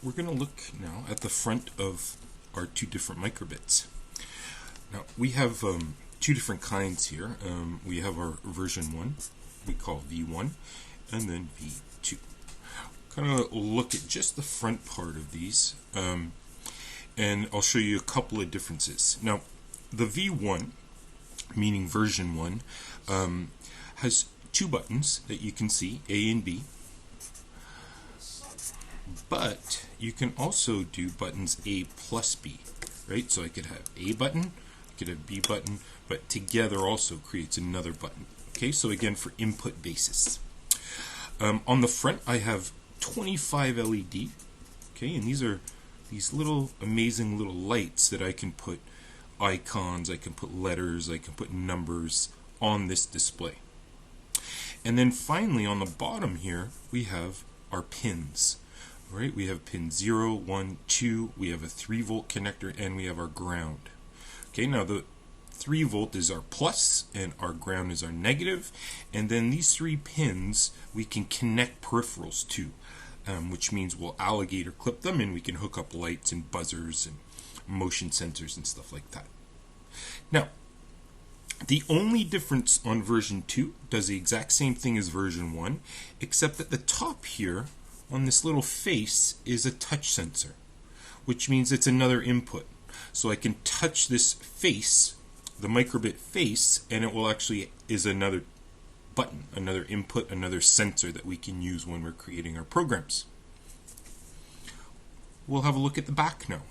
we're going to look now at the front of our two different microbits. Now, we have two different kinds here. We have our version 1, we call V1, and then V2. Kind of look at just the front part of these, and I'll show you a couple of differences. Now, the V1, meaning version 1, has two buttons that you can see, A and B. But you can also do buttons A plus B, right? So I could have A button, I could have B button, but together also creates another button. Okay, so again, for input basis. On the front, I have 25 LED. Okay, and these are these little amazing little lights that I can put icons, I can put letters, I can put numbers on this display. And then finally, on the bottom here, we have our pins. Right, we have pin 0, 1, 2, we have a 3-volt connector, and we have our ground. Okay, now the 3 volt is our plus, and our ground is our negative, and then these 3 pins we can connect peripherals to, which means we'll alligator clip them, and we can hook up lights and buzzers and motion sensors and stuff like that. Now, the only difference on version 2 does the exact same thing as version 1, except at the top here, on this little face, is a touch sensor, which means it's another input. So I can touch this face, the microbit face, and it will actually is another button, another input, another sensor that we can use when we're creating our programs. We'll have a look at the back now.